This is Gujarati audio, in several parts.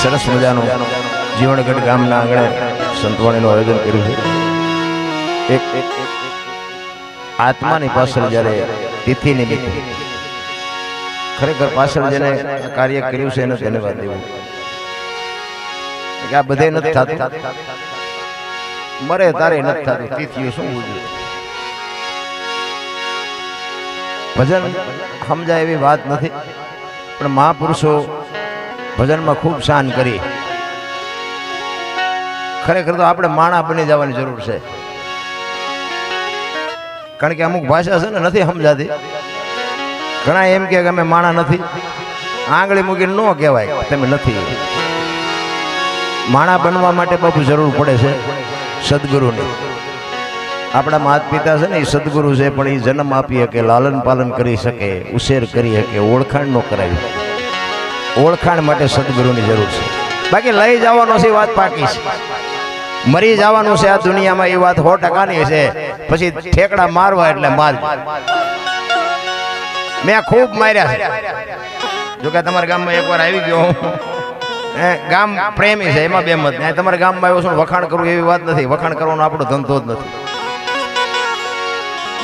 સરસ મજાનું જીવણગઢ ગામના આંગણે સંતવાણીનું આયોજન કર્યું છે। એક આત્માની પાછળ જ્યારે તિથિ નિમિત્તે ખરેખર પાછળ જેને કાર્ય કર્યું છે એને ધન્યવાદ દેવું કે આ બધે નથી થતું, મરે તારે નથી થતું, તિથિઓ શું બોલ્યું ભજન સમજાય એવી વાત નથી, પણ મહાપુરુષો ભજનમાં ખૂબ શાન કરી। ખરેખર તો આપણે માણા બની જવાની જરૂર છે, કારણ કે અમુક ભાષા છે ને નથી સમજાતી। ઘણા એમ કે અમે માણા નથી, આંગળી મૂકીને ન કહેવાય તમે નથી। માણા બનવા માટે બાપુ જરૂર પડે છે સદગુરુની। આપણા માતા પિતા છે ને એ સદગુરુ છે, પણ એ જન્મ આપી શકે, લાલન પાલન કરી શકે, ઉછેર કરી શકે, ઓળખાણ ન કરાવી। ઓળખાણ માટે સદગુરુની જરૂર છે, બાકી લઈ જવાનો છે વાત પાકી છે, મરી જવાનું છે આ દુનિયામાં એ વાત 100%ની છે। પછી ઠેકડા મારવા એટલે માર, મેં ખૂબ માર્યા છે। જોકે તમારા ગામમાં એકવાર આવી ગયો હું, ગામ પ્રેમી છે એમાં બે મત નહીં। તમારા ગામમાં આવ્યો છું વખાણ કરવું એવી વાત નથી, વખાણ કરવાનો આપણો ધંધો જ નથી।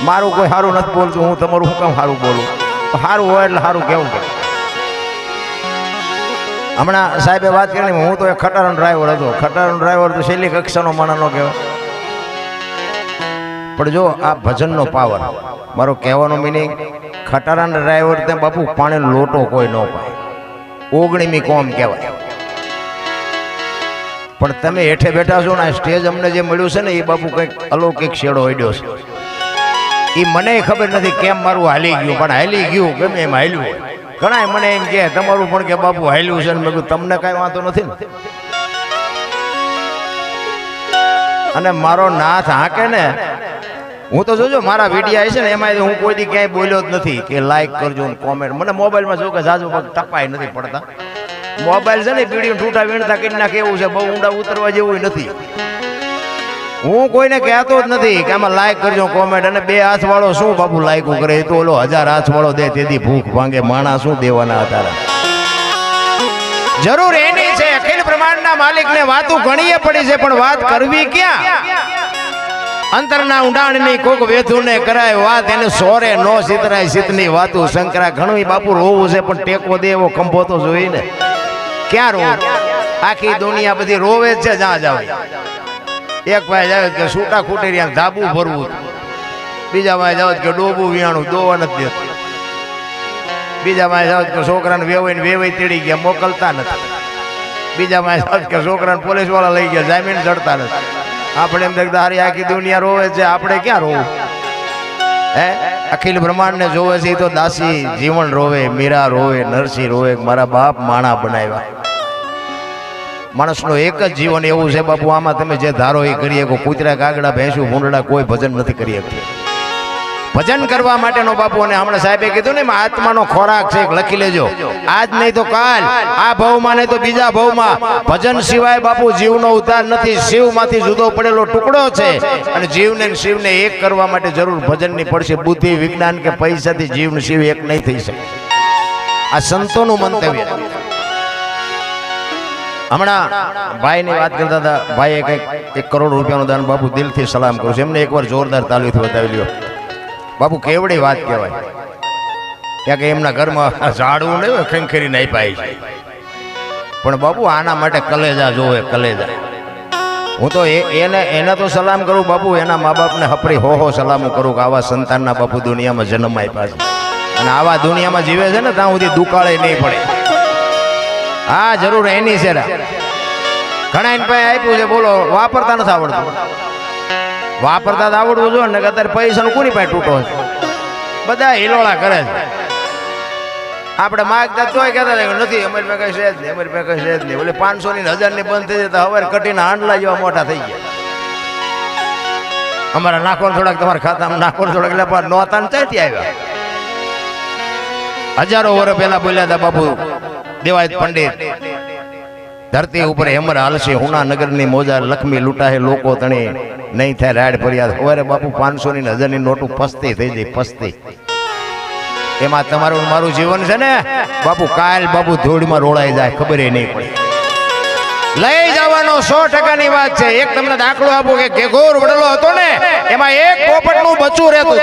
મારું કોઈ સારું નથી બોલતું, હું તમારું શું કામ સારું બોલું? સારું હોય એટલે સારું કેવું કે હમણાં સાહેબે વાત કરી, હું તો એક ખટારાનો ડ્રાઈવર હતો। ખટારાનો ડ્રાઈવર તો છેલ્લી કક્ષાનો માણસ ન કહેવાય, પણ જો આ ભજનનો પાવર, મારો કહેવાનો મિનિંગ, ખટારાના ડ્રાઈવર ત્યાં બાપુ પાણીનો લોટો કોઈ ન પાય, 19મી કોમ કહેવાય। પણ તમે હેઠે બેઠા છો ને, સ્ટેજ અમને જે મળ્યું છે ને એ બાપુ કંઈક અલૌકિક શેડો અડ્યો છે। એ મને ખબર નથી કેમ મારું હાલી ગયું, પણ હાલી ગયું, ગમે એમ હાલ્યું હોય। ઘણા મને એમ કે તમારું પણ કે બાપુ હાલ્યું છે, ને મેં કીધું તમને કાંઈ વાંધો નથી ને। અને મારો નાથ હાકે ને, હું તો જોજો મારા વિડીયો છે ને એમાં હું કોઈ દી ક્યાંય બોલ્યો જ નથી કે લાઈક કરજો ને કોમેન્ટ। મને મોબાઈલમાં જો કે જાજુ પગ ટપાઈ નથી પડતા, મોબાઈલ છે ને પીડીઓ ઠૂઠા વીણતા કરી નાખે એવું છે, બહુ ઊંડા ઉતરવા જેવું નથી। હું કોઈને કહેતો જ નથી કે આમાં લાઈક કરજો કોમેન્ટ, અને 2 હાથ વાળો શું બાપુ લાઈક કરે, તો ઓલો 1000 હાથ વાળો દે તેથી ભૂખ ભાંગે, માણા શું દેવાના હતા। જરૂર એની છે અખિલ બ્રહ્માંડના માલિકને વાતો ઘણીએ પડી છે, પણ વાત કરવી ક્યાં? અંતરના ઊંડાણની કોક વેધુને કરાય વાત, એને સોરે નો સિતરાય સિતની વાતો શંકરા। ઘણું બાપુ રોવું છે, પણ ટેકો દે એવો ખંભો તો જોઈ ને। ક્યાં રોવ? આખી દુનિયા બધી રોવે જ છે જ્યાં જાવ। એક ભાઈ જાવ કે છૂટા ખૂટેરિયા ધાબુ ભરવું, બીજા ભાઈ જાવ કે ડોબું વિયાણું દોવા નથી દેતું, બીજા ભાઈ જાવ કે છોકરાને વેવાઈ તેડી ગયા મોકલતા નથી, બીજા ભાઈ જાવ કે છોકરાને પોલીસ વાળા લઈ ગયા જામીન ચડતા નથી। આપણે એમ દેખતા હારી આખી દુનિયા રોવે છે, આપણે ક્યાં રોવું? હે, અખિલ બ્રહ્માંડ ને જોવે છે તો દાસી જીવન રોવે, મીરા રોવે, નરસિંહ રોવે, મારા બાપ માણા બનાવ્યા। માણસનો એક જ જીવન એવું છે બાપુ, આમાં તમે જે ધારો એ કરી શકો। કૂતરા કાગડા ભેંસું ભૂંડડા કોઈ ભજન નથી કરી શકતું। ભજન કરવા માટેનો બાપુ, અને હમણાં સાહેબે કીધું ને આત્માનો ખોરાક છે, લખી લેજો, આજ નહીં તો કાલ, આ ભાવમાં નહીં તો બીજા ભાવમાં ભજન સિવાય બાપુ જીવનો ઉદ્ધાર નથી। શિવમાંથી જુદો પડેલો ટુકડો છે, અને જીવને શિવને એક કરવા માટે જરૂર ભજનની પડશે। બુદ્ધિ, વિજ્ઞાન કે પૈસાથી જીવને શિવ એક નહીં થઈ શકે, આ સંતોનું મંતવ્ય। હમણાં ભાઈની વાત કરતા હતા, ભાઈએ કંઈક 1 કરોડ રૂપિયાનું દાન, બાપુ દિલથી સલામ કરું છું એમને। એકવાર જોરદાર તાલીથી બતાવી લ્યો બાપુ, કેવડી વાત કહેવાય। ત્યાં કે એમના ઘરમાં ઝાડવું નહીં હોય, ખંખેરીને આપ્યા છે, પણ બાપુ આના માટે કલેજા જોવે, કલેજા। હું તો એને તો સલામ કરું બાપુ, એના મા બાપને હપરી હો સલામો કરું કે આવા સંતાનના બાપુ દુનિયામાં જન્મ આપ્યા છે, અને આવા દુનિયામાં જીવે છે ને ત્યાં સુધી દુકાળે નહીં પડે। હા, જરૂર એની છે। ઘણા એને પાસે આપ્યું છે, બોલો વાપરતા નથી આવડતું। વાપરતા તો આવડવું જોઈએ ને, અત્યારે પૈસાનું કોની પાસે તૂટો છે, બધા હિલોળા કરે છે। આપણે માગતા તોય કહેતા નથી, અમારી પાસે કઈ છે જ નહીં, અમારી પાસે કઈ છે જ નહીં। ઓલે 500 ની 1000 ની બંધ થઈ જતા હવે કટીને હાંડલા જેવા મોટા થઈ ગયા। અમારા નાખો થોડાક તમારા ખાતામાં નાખો થોડાક, એટલે નોતા ને ચાથી આવ્યા। હજારો વર્ષ પહેલા બોલ્યા હતા બાપુ દેવાયત પંડિત, ધરતી ઉપર હેમર હાલશે, હુના નગરની મોજા લક્ષ્મી લૂંટાહે, લોકો તણી નહીં થાય રાડ ફરિયાદ। હવે બાપુ 500 ની 1000 ની નોટું પસ્તી થઈ જાય, પસ્તી। એમાં તમારું મારું જીવન છે ને બાપુ, કાલ બાપુ ધૂળમાં રોળાઈ જાય, ખબર નહીં પડે। લઈ જવાનો 100%ની વાત છે. એક તમને દાખલો આપું કે ઘેઘોર વડલો હતો ને, એમાં એક પોપટનું બચ્ચું રહેતું.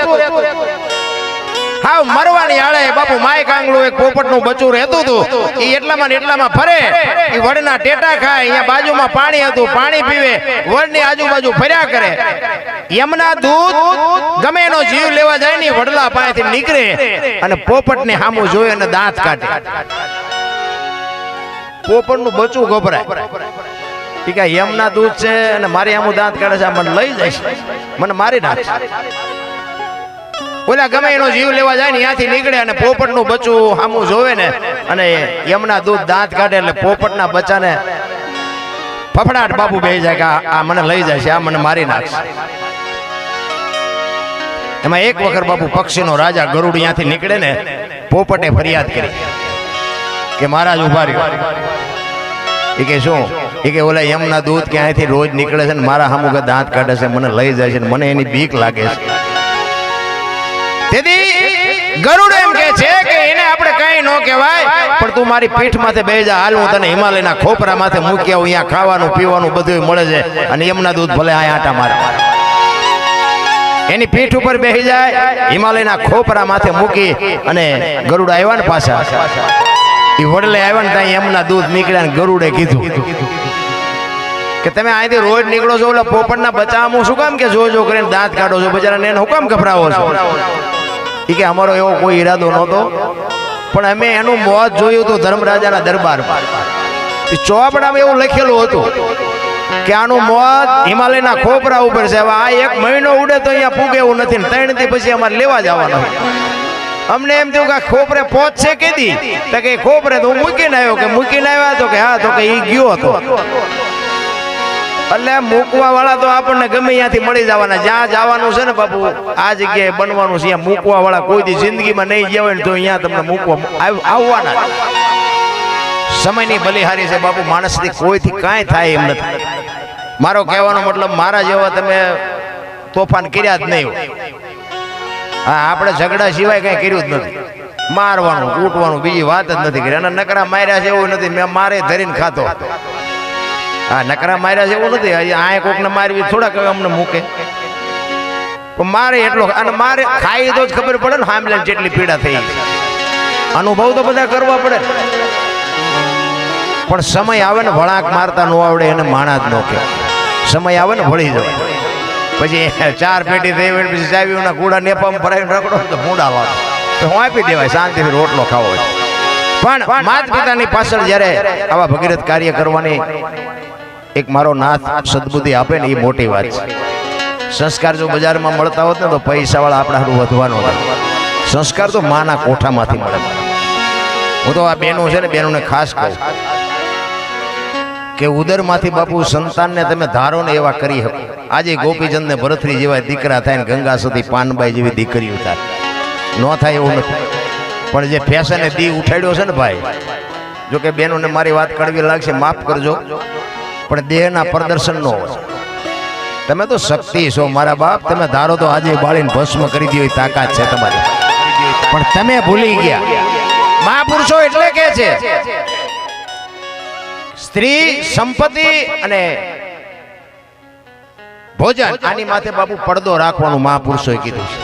હાવ મરવાની આળે બાપુ માય કાંગળું એક પોપટનું બચ્ચું રહેતું હતું. એ એટલામાં ને એટલામાં ફરે, એ વડના ટેટા ખાય, અહીંયા બાજુમાં પાણી હતું, પાણી પીવે, વડની આજુબાજુ ફર્યા કરે. યમના દૂત ગમે એનો જીવ લેવા જાય ને વડલા પાસેથી નીકળે અને પોપટને સામું જોઈ અને દાંત કાઢે. પોપટનું બચ્ચું ગભરાય કે યમના દૂત છે અને મારી આમું દાંત કાઢે છે, મને લઈ જશે, મને મારી નાખશે. ઓલા ગમે એનો જીવ લેવા જાય ને ત્યાંથી નીકળે અને પોપટનું બચ્ચું સામું જોવે ને અને યમના દૂત દાંત કાઢે એટલે પોપટના બચ્ચાને ફફડાટ બાપુ બેસી જાય કે આ મને લઈ જાય છે, આ મને મારી નાખશે. એમાં એક વખત બાપુ પક્ષીનો રાજા ગરુડ ત્યાંથી નીકળે ને, પોપટે ફરિયાદ કરી કે મહારાજ ઉભા રહ્યો. એ કે શું? એ કે ઓલા યમના દૂત ક્યાંયથી રોજ નીકળે છે ને મારા સામું દાંત કાઢે છે, મને લઈ જાય છે, મને એની બીક લાગે છે. તેથી ગરુડ એમ કે છે કે એને આપણે કઈ ન કહેવાય, પણ તું મારી પીઠ માથે બેસી જા, હાલ હું તને હિમાલયના ખોપરા માથે મૂકી આવું, અહીંયા ખાવાનું પીવાનું બધું મળે છે, અને યમના દૂત ભલે આ આટા મારે. એની પીઠ ઉપર બેસી જાય, હિમાલયના ખોપરા માથે મૂકી અને ગરુડ આવ્યા ને પાછા, એ વડલે આવ્યા ને ત્યાં યમના દૂત નીકળ્યા ને ગરુડે કીધું કે તમે અહીંથી રોજ નીકળો છો, ઓલા પોપટના બચાવમાં શું કામ કે જો કરીને દાંત કાઢો છો, બચારાને એને હું કામ ગભરાવો છો? એ કે અમારો એવો કોઈ ઈરાદો નહોતો, પણ અમે એનું મોત જોયું હતું ધર્મરાજાના દરબારમાં. એ ચોપડામાં એવું લખેલું હતું કે આનું મોત હિમાલયના ખોપરા ઉપર છે. હવે આ 1 મહિનો ઉડે તો અહીંયા પૂગે એવું નથી, 3 દી પછી અમારે લેવા જવાનું. અમને એમ થયું કે ખોપરે પહોંચશે કેદી? તો કે ખોપરે તો હું મૂકીને આવ્યો. કે મૂકીને આવ્યા તો કે હા, તો કે એ ગયો હતો. એટલે મૂકવા વાળા તો આપણને ગમે ત્યાંથી મળી જવાના. જ્યાં જવાનું છે ને બાપુ, આ જગ્યાએ બનવાનું છે, ત્યાં મૂકવા વાળા કોઈ દી જિંદગીમાં નહીં ગયા હોય ને તો અહીંયા તમને મૂકવા આવવાના. સમયની બલિહારી છે બાપુ, માણસથી કોઈથી કાંઈ થાય એમ નથી. મારો કહેવાનો મતલબ, મારા જેવા તમે તોફાન કર્યા જ નહીં હોય. હા, આપણે ઝઘડા સિવાય કઈ કર્યું જ નથી. મારવાનું કૂટવાનું બીજી વાત જ નથી કરી. અને નકરા માર્યા છે એવું નથી, મેં મારે ધરીને ખાતો. હા, નકરા માર્યા છે એવું નથી. આ કોકને મારવી થોડાક અમને મૂકે, પણ મારે એટલો, અને મારે ખાઈ તો જ ખબર પડે ને હામલે જેટલી પીડા થઈ. અનુભવ તો બધા કરવા પડે, પણ સમય આવે ને વળાંક મારતા ન આવડે એને માણા જ ન કે. સમય આવે ને વળી જાય, પછી 4 પેટી થઈ હોય પછી ચાવીઓના કુડા નેપામાં ભરાઈને રખડો તો મૂડા વાળો તો હું આપી દેવાય, શાંતિથી રોટલો ખાવો હોય. પણ માતા પિતાની પાછળ જ્યારે આવા ભગીરથ કાર્ય કરવાની એક મારો નાથ સદબુદ્ધિ આપે ને, એ મોટી વાત છે. સંસ્કાર જો બજારમાં મળતા હોત ને તો પૈસાવાળા આપણા હારું વધવાનો હતા. સંસ્કાર તો માના કોઠામાંથી મળે. હું તો આ બહેનો છે ને, બહેનોને ખાસ કહું કે ઉદરમાંથી બાપુ સંતાનને તમે ધારો ને એવા કરી શકો. આજે ગોપીચંદ ને ભરતરી જેવા દીકરા થાય ને ગંગા સતી પાનબાઈ જેવી દીકરીઓ થાય, ન થાય એવું નથી. પણ જે ફેશને દી ઉઠાડ્યો છે ને ભાઈ, જો કે બહેનોને મારી વાત કડવી લાગશે, માફ કરજો, પણ દેહના પ્રદર્શન નો હોય. તમે તો શક્તિ છો મારા બાપ, તમે ધારો તો આજે બાળીને ભસ્મ કરી દો, તાકાત છે તમારી. પણ તમે ભૂલી ગયા, મહાપુરુષો એટલે કે છે સ્ત્રી, સંપત્તિ અને ભોજન, આની માથે બાપુ પડદો રાખવાનું મહાપુરુષોએ કીધું છે.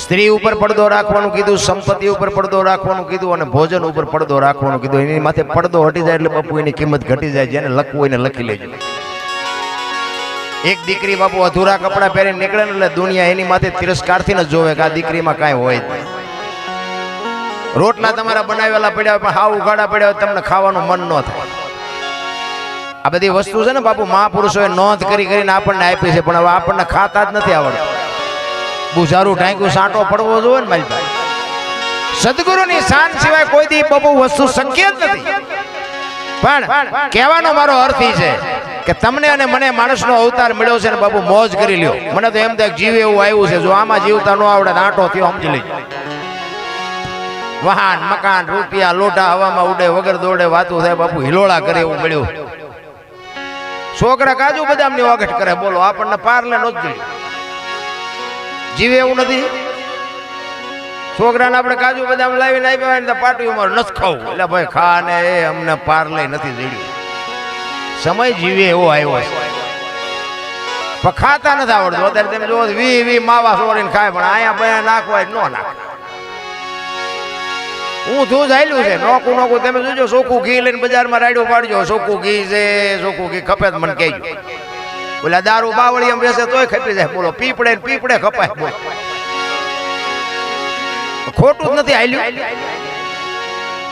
સ્ત્રી ઉપર પડદો રાખવાનું કીધું, સંપત્તિ ઉપર પડદો રાખવાનું કીધું, અને ભોજન ઉપર પડદો રાખવાનું કીધું. એની માથે પડદો હટી જાય એટલે બાપુ એની કિંમત ઘટી જાય. જેને લખવું એને લખી લેજો. એક દીકરી બાપુ અધૂરા કપડા પહેરીને નીકળે ને એટલે દુનિયા એની માથે તિરસ્કારથી ન જોવે કે આ દીકરીમાં કાંઈ હોય જ નહીં. રોટલા તમારા બનાવેલા પડ્યા પણ હાવ ઉઘાડા પડ્યા તમને ખાવાનું મન ન થાય. આ બધી વસ્તુ છે ને બાપુ, મહાપુરુષોએ નોંધ કરીને આપણને આપી છે, પણ હવે આપણને ખાતા જ નથી આવડતું. બુઝારું ઢાંક્યું સાંટો પડવો જોઈએ ને મારી ભાઈ. સદગુરુની શાન સિવાય કોઈ દી બાપુ વસ્તુ શક્ય જ નથી. પણ કહેવાનો મારો અર્થ એ છે કે તમને અને મને માણસનો અવતાર મળ્યો છે ને બાપુ, મોજ કરી લ્યો. મને તો એમ થાય જીવ એવું આવ્યું છે, જો આમાં જીવતા ન આવડે આંટો થયો સમજી લેજો. વાહન, મકાન, રૂપિયા, લોટા હવામાં ઉડે, વગર દોડે વાતું થાય બાપુ, હિલોળા કરે એવું મળ્યું. છોકરા કાજુ બદામની વાગઠ કરે, બોલો આપણને પારલે નો જ જીવે એવું નથી. છોકરાને આપણે કાજુ બદામ લાવીને આપ્યા તો પાટું મારું નથી ખાવું, એટલે ભાઈ ખા ને, એ અમને પારલે નથી જડ્યું. સમય જીવે એવો આવ્યો છે પણ ખાતા નથી આવડતું. અત્યારે તમે જો વી માવા સોરીને ખાય પણ અહીંયા બે નાખવા ન નાખે. હું તું જાયલું છે નોકું તમે જોજો ચોખ્ખું ઘી લઈને બજારમાં રાડ્યો પાડજો. ચોખ્ખું ઘી છે, ચોખ્ખું ઘી ખપે તો મને કહેજો. બોલા દારૂ બાવળી એમ બેસે તોય ખપી જાય. બોલો પીપડે ખપાય. બોલો ખોટું જ નથી હાલ્યું.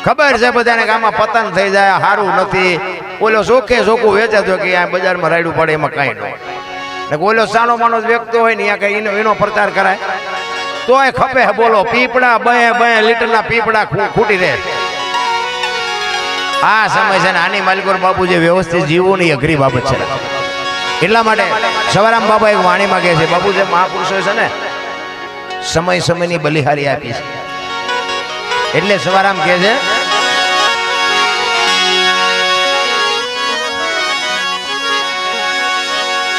ખબર છે બધાને કે આમાં પતન થઈ જાય, સારું નથી. બોલો ચોખ્ખું વેચે તો કે આ બજારમાં રાડ્યું પડે એમાં કાંઈ ન હોય. બોલો સાનો માનો વ્યક્તિ હોય ને ત્યાં કઈ એનો પ્રચાર કરાય તોય ખપે. બોલો પીપડા બે લીટરના પીપડા ખૂટી રહે. આ સમય છે ને આની માલિકોર બાપુ જે વ્યવસ્થિત જીવવું ની અઘરી બાબત છે. એટલા માટે સવારામ બાબા એક વાણીમાં કહે છે, બાપુ જે મહાપુરુષો છે ને સમયની બલિહારી આપી છે. એટલે સવારામ કહે છે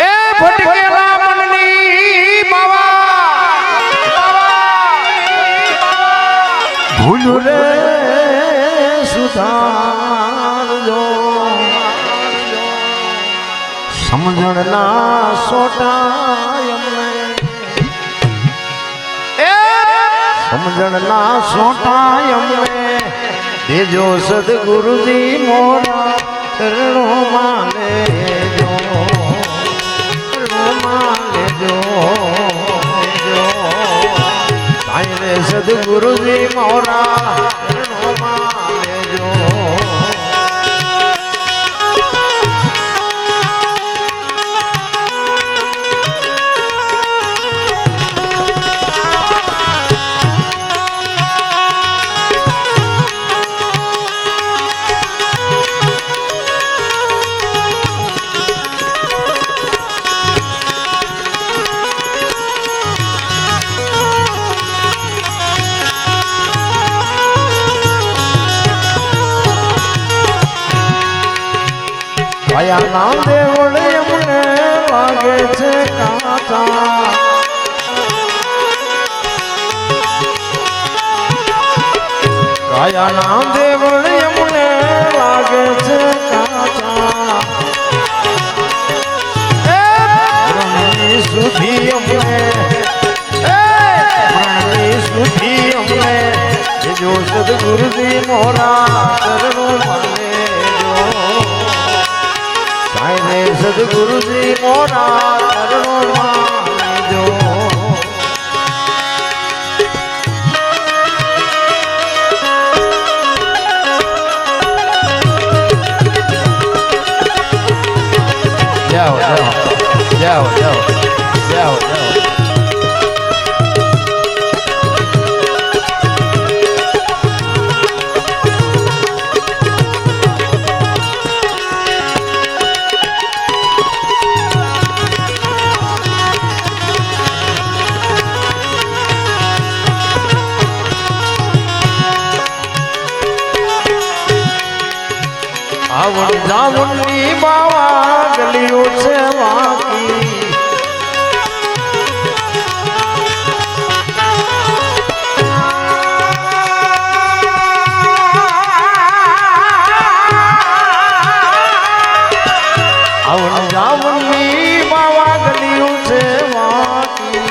એ ભટકેલા મનની બાવા ભૂલ રે સુધારજો સમજણના સોટા સમજણના સોટા અમને દેજો સદગુરુજી મોરા ચરણોમાં લેજો, ચરણોમાં લેજો. સાંઈ રે સદગુરુજી મોરા ચરણોમાં લેજો. આયા નામ દેવળે અમને લાગે છે કાંટા. આયા નામ દેવળે અમને લાગે છે કાંટા. સુધી અમને સુધી અમને જો સદગુરુજી મોરા ચરણો માને સદગુરુજી મોરા ચરણોમાં જો. જાઓ જાઓ જાઓ જાઓ જાઓ જાઓ. આવણ જાવણની બાવા ગલીઓ છે વાકી. આવણ જાવણની બાવા ગલીઓ છે વાકી.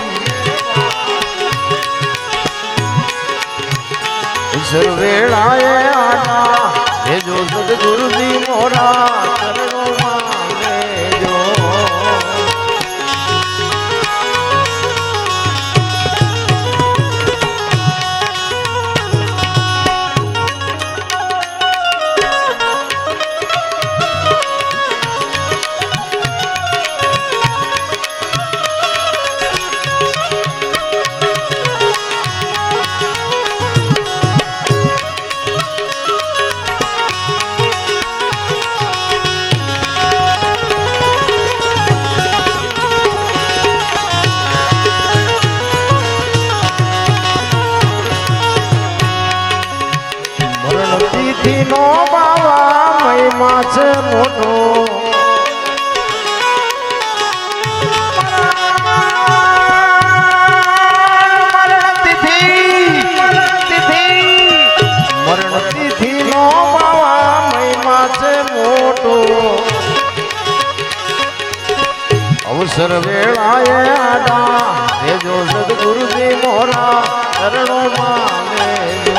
સર્વેળાએ આના જો સદગુરુજી મોરા ચરણોમાં લેજો. નો બાવા મહિમા છે મોટો. મરણ તિથિ નો બાવા મહિમા છે મોટો. સરવેળાએ આડા દેજો સદગુરુજી મોરા ચરણોમાં લેજો.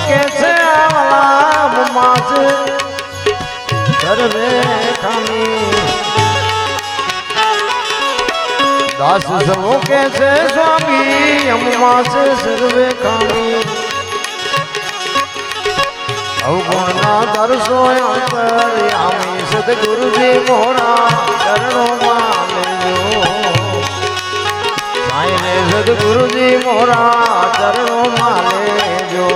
કે છે આલામ માસ સર્વે ખામી દાસ સવો કે છે સ્વામી અમ્મા છે સર્વે ખામી અવગુણ ના દર્શો અંતર્યામી સદગુરુજી મોરા ચરણોમાં લેજો. સાઈને સદગુરુજી મોરા ચરણોમાં લેજો.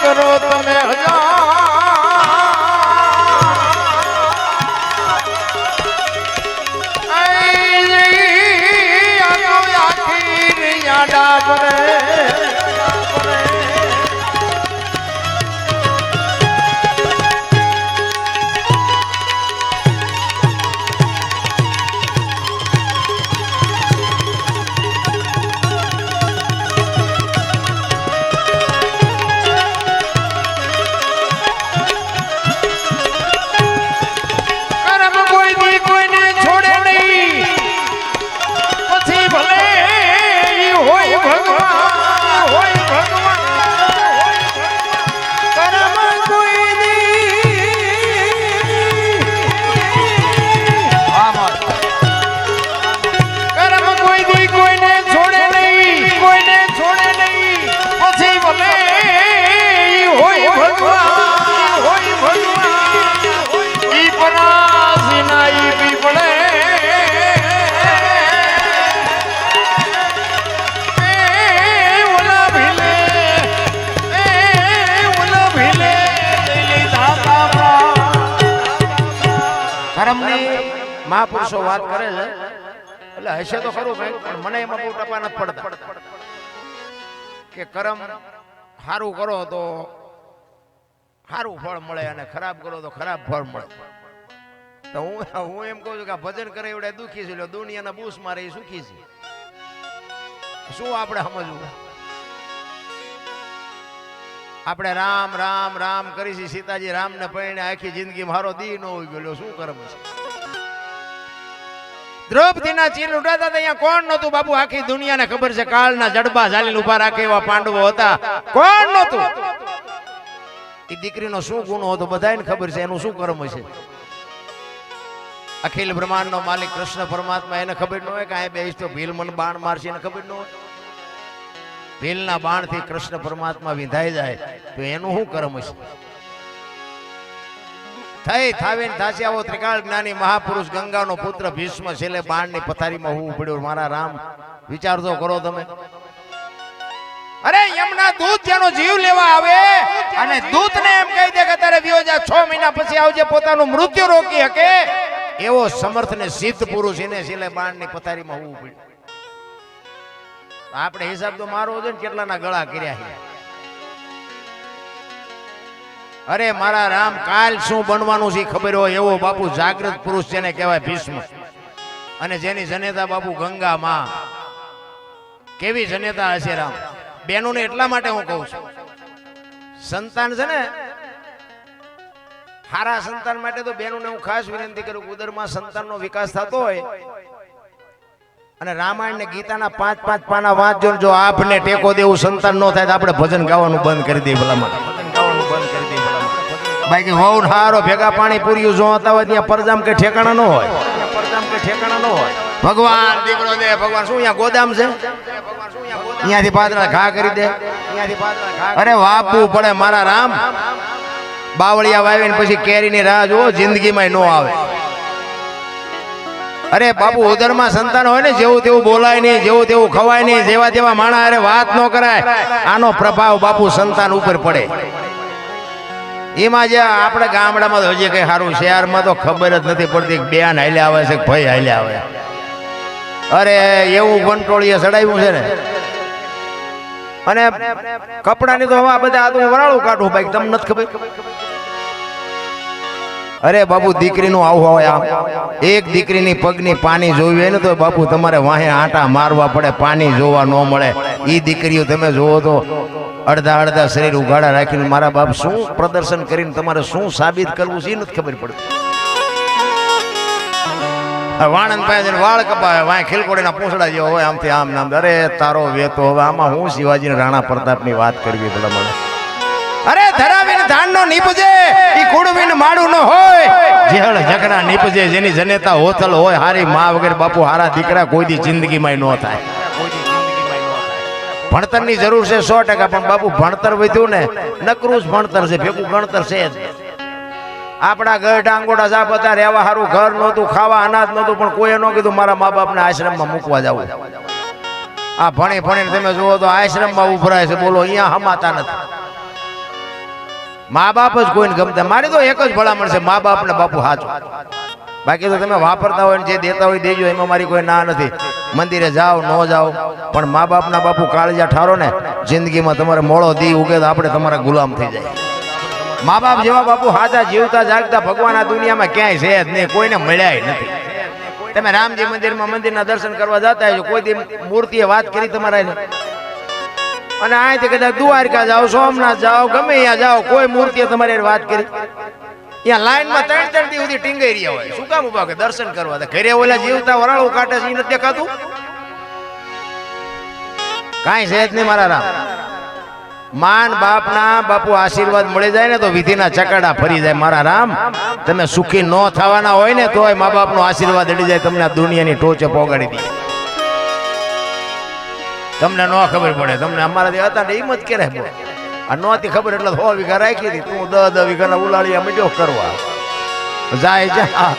કરો તમે મહાપુરુષો વાત કરે છે એટલે હશે તો ખરું પણ મને એમાં બહુ ટપા નથી પડતા કે કર્મ સારું કરો તો સારું ફળ મળે અને ખરાબ કરો તો ખરાબ ફળ મળે. તો હું એમ કહું છું કે ભજન કરે એવડે દુખી છે દુનિયાના બૂસ મારે એ સુખી છે. શું આપણે સમજવું? આપણે રામ રામ રામ કરી સીતાજી રામ ને પરણે આખી જિંદગી મારો દી ન હોય ગયો શું કર્મ છે? દ્રૌપદીના ચીર ઉડાતા અહીંયા કોણ નહોતું બાપુ? આખી દુનિયાને ખબર છે કાળના જડબા ઝાલીને ઉભા રાખે એવા પાંડવો હતા. કોણ નહોતું? એ દીકરીનો શું ગુનો હતો બધાને ખબર છે. એનું શું કર્મ છે? અખિલ બ્રહ્માંડનો માલિક કૃષ્ણ પરમાત્મા એને ખબર ન હોય કે આ બે તો ભીલ મને બાણ મારશે એને ખબર ન હોય. ભીલના બાણથી કૃષ્ણ પરમાત્મા વિંધાઈ જાય તો એનું શું કર્મ છે? થઈ થાવીને થાસી આવો ત્રિકાળ જ્ઞાની મહાપુરુષ ગંગાનો પુત્ર ભીષ્મ છેલ્લે બાણની પથારીમાં હું પડ્યો. મારા રામ વિચાર તો કરો તમે. અરે યમના દૂત જેનો જીવ લેવા આવે અને દૂતને એમ કહી દે કે તારે વિયો જા 6 મહિના પછી આવજે પોતાનું મૃત્યુ રોકી શકે એવો સમર્થ ને સિદ્ધ પુરુષ એને સિલે બાણની પથારીમાં હોવું પડ્યું. આપણે હિસાબ તો મારો છે ને કેટલાના ગળા કર્યા છે. અરે મારા રામ કાલ શું બનવાનું છે ખબર હોય એવો બાપુ જાગૃત પુરુષ જેને કહેવાય ભીષ્મ અને જેની જનેતા બાપુ ગંગા માં. કેવી જનેતા હશે રામ બેનોને. એટલા માટે હું કહું છું સંતાન છે ને હારા સંતાન માટે તો બેનોને હું ખાસ વિનંતી કરું કે ઉદરમાં સંતાનનો વિકાસ થતો હોય અને રામાયણ ને ગીતાના 5-5 પાના વાંચજો. જો આપને ટેકો દેવું સંતાન ન થાય તો આપણે ભજન ગાવાનું બંધ કરી દઈએ ભલામણ. ભજન ગાવાનું બંધ કરી દઈએ ભલામણ. બાકી વહુ હારો ભેગા પાણી પૂર્યું જો હતા હોય ત્યાં પરજામ કે ઠેકાણા ન હોય. પરજામ કે ઠેકાણા ન હોય. ભગવાન દીકરો દે ભગવાન શું અહીંયા ગોદામ છે અહીંયાથી પાદરા ઘા કરી દે. અહીંયાથી પાદરા ઘા. અરે વાપવું પડે મારા રામ. બાવળિયા વાવીને પછી કેરીની રાહ જુઓ જિંદગીમાં ન આવે. અરે બાપુ ઉદરમાં સંતાન હોય ને જેવું તેવું બોલાય નહીં, જેવું તેવું ખવાય નહીં, જેવા તેવા માણા અરે વાત ન કરાય. આનો પ્રભાવ બાપુ સંતાન ઉપર પડે. એમાં જે આપણે ગામડામાં તો હજી કઈ સારું, શહેરમાં તો ખબર જ નથી પડતી બેન હાલ્યા આવે છે ભાઈ હાલ્યા આવે. અરે એવું કંટ્રોલીએ ચડાવ્યું છે ને. અને કપડાની તો હવા બધા આ તો વરાળું કાઢું ભાઈ તમને નથી ખબર. અરે બાપુ દીકરીનું આવું હોય આમ એક દીકરીની પગની પાણી જોવી હોય ને તો બાપુ તમારે વાહે આંટા મારવા પડે, પાણી જોવા ન મળે. ઈ દીકરીઓ તમે જોવો તો અડધા શરીર ઉઘાડા રાખીને મારા બાપ શું પ્રદર્શન કરીને તમારે શું સાબિત કરવું છે એ નથી ખબર પડતી. વાણંદ પાસે વાળ કપાવે વાય ખીલકોડીના પૂંછડા જેવો હોય આમથી આમ નામ. અરે તારો વેતો હવે આમાં હું શિવાજી રાણા પ્રતાપની વાત કરવી ભલા મને. અરે ધરાવીને ધાનનો નીપજે ઈ કુડવીને માડું ન હોય. જેહળ ઝઘડા નીપજે જેની જનેતા હોતલ હોય હારી માં વગર બાપુ હારા દીકરા કોઈ દી જિંદગીમાં ન થાય. ભણતરની જરૂર છે 100%, પણ બાપુ ભણતર વધ્યું ને નકરું જ ભણતર છે, ભેગું ગણતર છે જ. આપણા ગઢ આંગોડા સાપ હતા, રહેવા સારું ઘર નહોતું, ખાવા અનાજ નહોતું, પણ કોઈએ ન કીધું મારા મા બાપને આશ્રમમાં મૂકવા જવું. આ ભણી ભણીને તમે જુઓ તો આશ્રમમાં ઉભરાય છે. બોલો અહીંયા હમાતા નથી. મા બાપ જ કોઈને ગમતા. મારી તો એક જ ભલામણ છે મા બાપ ને બાપુ હાચો. બાકી તો તમે વાપરતા હોય ને જે દેતા હોય દેજો, એમાં મારી કોઈ ના નથી. મંદિરે જાઓ ન જાઓ પણ મા બાપના બાપુ કાળજા ઠારો ને જિંદગીમાં તમારે મોળો દી ઉગે તો આપણે તમારા ગુલામ થઈ જાય. મા બાપ જેવા બાપુ હાચા જીવતા જાગતા ભગવાન આ દુનિયામાં ક્યાંય છે જ નહીં, કોઈને મળ્યા નથી. તમે રામજી મંદિરમાં મંદિરના દર્શન કરવા જતા હશો, કોઈ દી મૂર્તિએ વાત કરી તમારા અને અહીંથી કદાચ દ્વારકા જાઓ, સોમનાથ જાઓ, ગમે ત્યાં જાઓ, કોઈ મૂર્તિએ તમારી વાત કરી. ત્યાં લાઈનમાં 3-3 દી સુધી ટીંગાઈ રહ્યા હોય. શું કામ ઉભા કે દર્શન કરવા? ઘરે ઓલા જીવતા વરાળું કાઢે છે એ નથી દેખાતું? કાંઈ છે જ નહીં મારા રામ. માન બાપના બાપુ આશીર્વાદ મળી જાય ને તો વિધિના ચકાડા ફરી જાય મારા રામ. તમે સુખી ન થવાના હોય ને તોય મા બાપનો આશીર્વાદ અડી જાય, તમને આ દુનિયાની ટોચે પોગાડી દે. તમને ન ખબર પડે. તમને અમારાથી હતા ને હિંમત કરે આ નહોતી ખબર એટલે 100 વીઘા રાખી હતી. તું 10 વીઘાના ઉલાળિયા મજો કરવા જાય જા.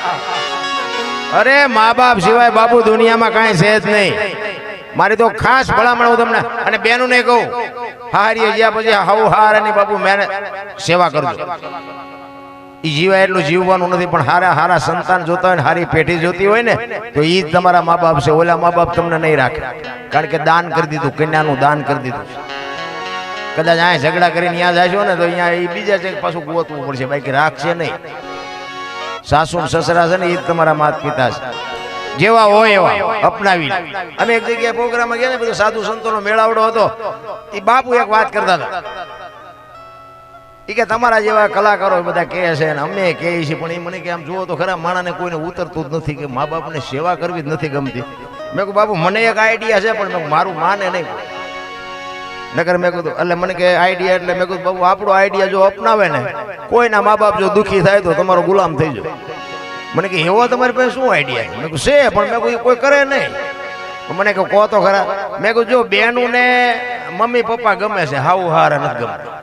અરે મા બાપ સિવાય બાપુ દુનિયામાં કાંઈ છે જ નહીં. મારી તો ખાસ ભલામણ હું તમને અને બેનું ને કહું, હારી જ્યાં પછી હાવ હારાની બાપુ મેને સેવા કરજો. ઈ જીવાય એટલું જીવવાનું નથી, પણ હારા હારા સંતાન જોતા હોય ને હારી પેઢી જોતી હોય ને તો ઈ જ તમારા મા બાપ છે. ઓલા મા બાપ તમને નહીં રાખે, કારણ કે દાન કરી દીધું, કન્યાનું દાન કરી દીધું. કદાચ અહીંયા ઝઘડા કરીને ત્યાં જાશો ને તો અહીંયા એ બીજા છે પાછું ગોતવું પડશે, બાકી રાખશે નહીં. સાસુ સસરા છે ને એ જ તમારા માતા પિતા છે. જેવા હોય એવા અપનાવી. અમે એક જગ્યાએ પ્રોગ્રામમાં ગયા ને, બધું સાધુ સંતોનો મેળાવડો હતો. એ બાપુ એક વાત કરતા હતા કે તમારા જેવા કલાકારો બધા કહે છે ને અમે કહીએ છીએ, પણ એ મને કે આમ જુઓ તો ખરા માણાને કોઈને ઉતરતું જ નથી કે મા બાપને સેવા કરવી જ નથી ગમતી. મેં કહું બાપુ મને એક આઈડિયા છે, પણ મારું માને નહીં. નકર મેં કીધું એટલે મને કે આઈડિયા એટલે મેં કીધું બાપુ આપણો આઈડિયા જો અપનાવે ને કોઈના મા બાપ જો દુઃખી થાય તો તમારો ગુલામ થઈ જાય. મને કે એવો તમારી પાસે શું આઈડિયા? મેં કહું છે, પણ મેં કહ્યું કોઈ કરે નહીં. મને કહું કહો તો ખરા. મેં કહું જો બેનું ને મમ્મી પપ્પા ગમે છે, હાવ હારા નથી ગમતા.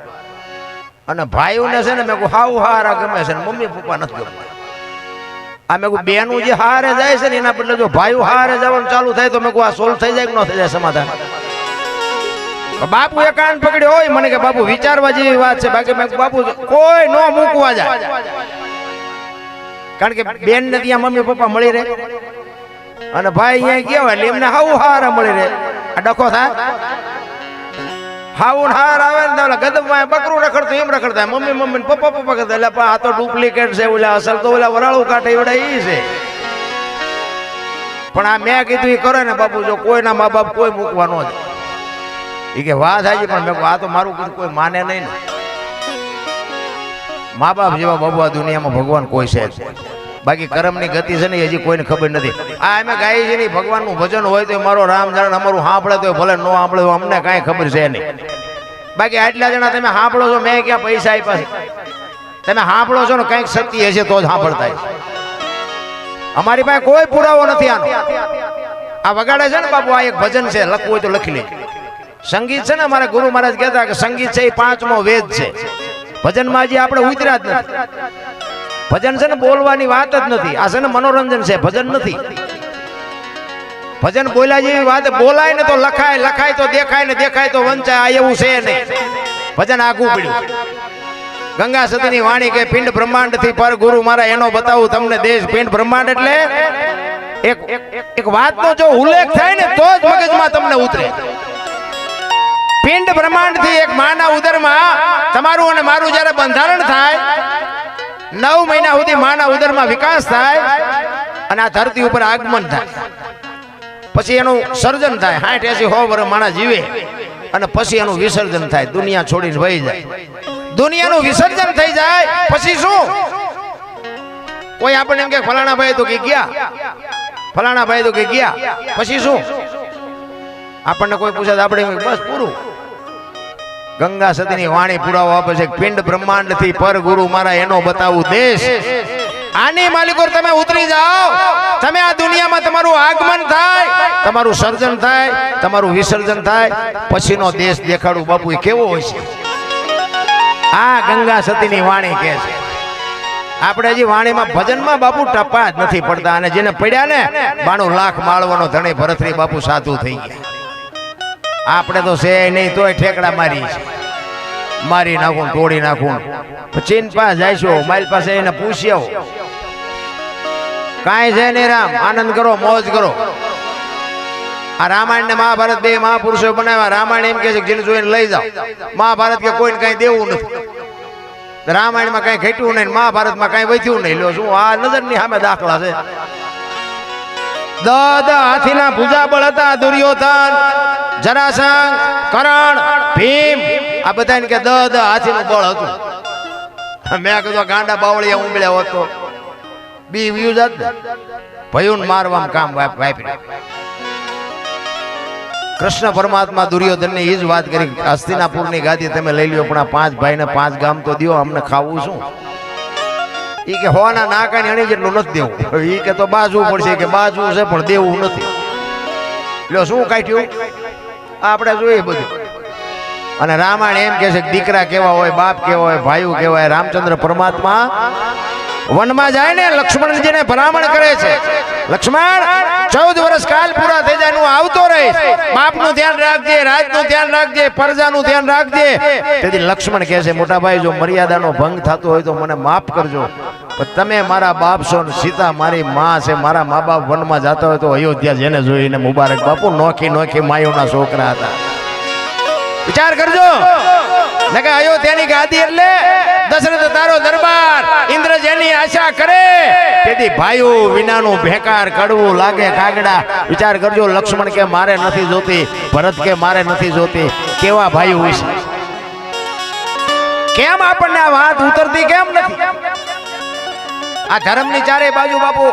અને ભાઈઓને છે ને મેં કહું હાવ હારા ગમે છે, મમ્મી પપ્પા નથી ગમતા. આ મેં કહું બેનું જે હારે જાય છે ને એના બદલે જો ભાઈઓ હારે જવાનું ચાલુ થાય તો મેં કહું આ સોલ્વ થઈ જાય કે ન થઈ જાય સમાધાન? બાપુ એ કાન પકડ્યો હોય મને કે બાપુ વિચારવા જેવી વાત છે, બાકી મેં બાપુ કોઈ નો મૂકવા જાય, કારણ કે બેન ને ત્યાં મમ્મી પપ્પા મળી રહે અને ભાઈ અહીંયા ગયા હોય એટલે એમને હાવ હારા મળી રહે. આ ડખો થાય હાવ હાર આવે ને ઓલા ગદબમાં બકરું રખડતું એમ રખડતા મમ્મી મમ્મી પપ્પા પપ્પા કરતા, એટલે આ તો ડુપ્લિકેટ છે, ઓલા અસલ તો ઓલા વરાળું કાઢે એવડા એ છે. પણ આ મેં કીધું એ કરે ને બાપુ, જો કોઈના મા બાપ કોઈ મૂકવા ન જાય. એ કે વાત હાજી, પણ મેં આ તો મારું કીધું કોઈ માને નહીં ને. મા બાપ જેવા બાબુ આ દુનિયામાં ભગવાન કોઈ છે, બાકી કર્મની ગતિ છે ને હજી કોઈને ખબર નથી. આ અમે ગાઈ છે નહીં, ભગવાનનું ભજન હોય તો મારો રામ જાણ અમારું સાંભળે તો ભલે ન સાંભળે તો અમને કાંઈ ખબર છે નહીં. બાકી આટલા જણા તમે સાંભળો છો, મેં ક્યાં પૈસા આપ્યા છે? તમે સાંભળો છો ને કંઈક સત્ય હશે તો જ સાંભળતા. અમારી પાસે કોઈ પુરાવો નથી આનો. આ વગાડે છે ને બાપુ, આ એક ભજન છે, લખવું હોય તો લખી લે. સંગીત છે ને અમારા ગુરુ મહારાજ કહેતા કે સંગીત છે એ 5મો વેદ છે. ભજનમાં હજી આપણે ઉતર્યા જ નથી. ભજન છે ને બોલવાની વાત જ નથી, આ છે ને મનોરંજન છે, ભજન નથી. ભજન બોલ્યા જેવી વાત, બોલાય ને તો લખાય, લખાય તો દેખાય ને દેખાય તો વંચાય, આ એવું છે નહીં. ભજન આગું પડ્યું. ગંગા સતીની વાણી કે પિંડ બ્રહ્માંડ થી પર ગુરુ મારા એનો બતાવું તમને દેશ. પિંડ બ્રહ્માંડ એટલે એક વાતનો જો ઉલ્લેખ થાય ને તો જ મગજમાં તમને ઉતરે. પિંડ બ્રહ્માંડ થી એક માના ઉદરમાં તમારું અને મારું જ્યારે બંધારણ થાય, 9 મહિના સુધી માના ઉદરમાં વિકાસ થાય અને આ ધરતી ઉપર આગમન થાય, પછી એનું સર્જન થાય, 60-80-100 વર્ષ માણા જીવે અને પછી એનું વિસર્જન થાય, દુનિયા છોડીને વહી જાય. દુનિયાનું વિસર્જન થઈ જાય પછી શું? કોઈ આપણને એમ કે ફલાણા ભાઈ તો કે ગયા, ફલાણા ભાઈ તો કે ગયા, પછી શું? આપણને કોઈ પૂછે આપણે બસ પૂરું. ગંગા સતીની વાણી પુરાવો આપે છે, પિંડ બ્રહ્માંડ થી પર ગુરુ મારા એનો બતાવું દેશ. આની માલિકો તમે ઉતરી જાઓ, તમે આ દુનિયામાં તમારું આગમન થાય, તમારું સર્જન થાય, તમારું વિસર્જન થાય, પછીનો દેશ દેખાડું બાપુ એ કેવો હોય છે. આ ગંગા સતીની વાણી કહે છે. આપણે હજી વાણીમાં ભજનમાં બાપુ ટપા જ નથી પડતા, અને જેને પડ્યા ને 92 લાખ માળવાનો ધણી ભરતરી બાપુ સાધુ થઈ ગયા. આપણે તો છે નહીં તોય ઠેકડા મારી નાખું, તોડી નાખું. ચીન પાસે જઈશું, મારી પાસે એને પૂછી આવો, કાંઈ છે નહીં રામ, આનંદ કરો, મોજ કરો. આ રામાયણ ને મહાભારત બે મહાપુરુષો બનાવ્યા. રામાયણ એમ કે છે જેને જોઈને લઈ જાઓ, મહાભારત કે કોઈને કઈ દેવું નથી. રામાયણમાં કઈ ઘટ્યું નહીં, મહાભારતમાં કઈ વધ્યું નહીં. લો શું આ નજરની સામે દાખલા છે. દદ હાથીના ભુજાબળ હતા, દુર્યોધન, જરાસંઘ, કરણ, ભીમ, આ બધાને કે દદ હાથીનું બળ હતું. મેં કીધું ગાંડા બાવળિયા ઉંબળ્યા હોત તો બી વ્યુ જાત ને, ભયુન મારવામાં કામ વાપર્યું. કૃષ્ણ પરમાત્મા દુર્યોધનને એ જ વાત કરી, હસ્તિનાપુરની ગાદી તમે લઈ લ્યો, પણ આ 5 ભાઈને 5 ગામ તો દો, અમને ખાવું શું? એ કે હોના નાકાની અણી જેટલું નથી દેવું. એ કે તો બાજવું પડશે, કે બાજવું છે પણ દેવું નથી. લ્યો શું કાઢ્યું આપણે જોઈએ બધું. અને રામાયણ એમ કે છે કે દીકરા કેવા હોય, બાપ કેવા હોય, ભાઈઓ કેવા હોય. રામચંદ્ર પરમાત્મા વનમાં જાય ને લક્ષ્મણજીને ભલામણ કરે છે, લક્ષ્મણ 14 વર્ષ કાલ પૂરા થઈ જાય, હું આવતો રહીશ, બાપનું ધ્યાન રાખજે, રાજનું ધ્યાન રાખજે, પ્રજાનું ધ્યાન રાખજે. તેથી લક્ષ્મણ કહે છે મોટા ભાઈ જો મર્યાદાનો ભંગ થતો હોય તો મને માફ કરજો, પણ તમે મારા બાપ છો ને સીતા મારી માં છે, મારા મા બાપ વનમાં જતા હોય તો અયોધ્યા જેને જોઈને મુબારક. બાપુ નોખી નોખી માયોના છોકરા હતા. વિચાર કરજો ને કે અયોધ્યાની ગાદી એટલે દશરથ તારો દરબાર, ઇન્દ્ર જેની આશા કરે તેથી ભાઈઓ વિનાનું ભેકાર કડવું લાગે કાગડા. વિચાર કરજો, લક્ષ્મણ કે મારે નથી જોતી, ભરત કે મારે નથી જોતી, કેવા ભાઈઓ હોય છે. કેમ આપણને આ વાત ઉતરતી કેમ નથી? આ ધર્મની ચારે બાજુ બાપુ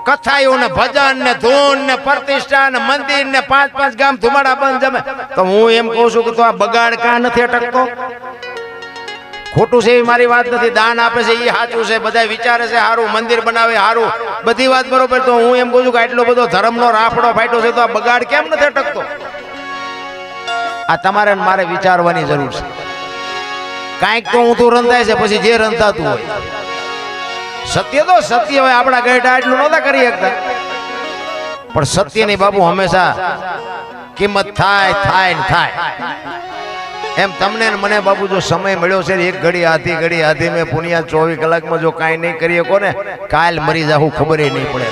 કથાઓ ને ભજન ને ધૂન ને પ્રતિષ્ઠા ને મંદિર ને 5-5 ગામ ધુમાડા બંધ જમે. તો હું એમ કહું છું કે તો આ બગાડ કાં નથી અટકતો? ખોટું છે એવી મારી વાત નથી. દાન આપે છે એ સાચું છે, બધા વિચારે છે સારું, મંદિર બનાવે સારું, બધી વાત બરોબર. તો હું એમ કહું છું કે આટલો બધો ધર્મનો રાફડો ફાટ્યો છે તો આ બગાડ કેમ નથી અટકતો? આ તમારે મારે વિચારવાની જરૂર છે. કાંઈક તો ઊંધું રંધાય છે, પછી જે રંધાતું હોય સત્ય તો સત્ય હોય. આપણા ગઢા એટલું નહોતા કરી શકતા, પણ સત્યની બાબુ હંમેશા કિંમત થાય થાય ને થાય એમ તમને ને મને બાપુ જો સમય મળ્યો છે એક ઘડી આધી મેં પુનિયા 24 કલાકમાં જો કાંઈ નહીં કરી શકો ને કાલ મરી જાવું ખબર નહીં પડે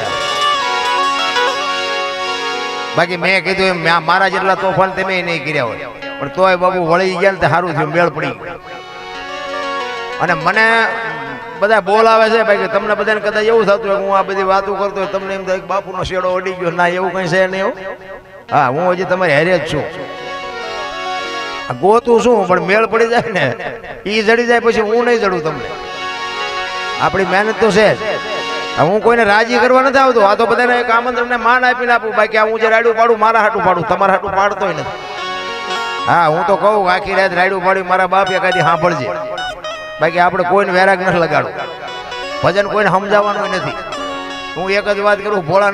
બાકી મેં કીધું એમ મારા જેટલા તોફાન તમે નહીં કર્યા હોય પણ તોય બાબુ વળી ગયા ને તો સારું થયું મેળ પડી અને મને બધા બોલાવે છે ભાઈ તમને બધાને કદાચ એવું થતું હોય હું આ બધી વાતો કરતો હોય તમને એમ થાય બાપુનો શેડો અડી ગયો ના એવું કઈ છે નહીં એવું હા હું હજી તમારી હારે જ છું ગોતું શું પણ મેળ પડી જાય ને ઈ જડી જાય પછી હું નહીં જડું તમને આપણી મહેનત તો છે જ હું કોઈને રાજી કરવા નથી આવતો આ તો બધાને એક આમંત્રણ ને માન આપીને આપું બાકી હું જે રાયડું પાડું મારા હાટું પાડું તમારા હાટું પાડતોય નથી હા હું તો કહું આખી રાત રાયડું પાડ્યું મારા બાપ એકાદી સાંભળજે બાકી આપણે કોઈને વેરાગ નથી લગાડવું ભજન કોઈને સમજાવવાનું નથી હું એક જ વાત કરું ભોળા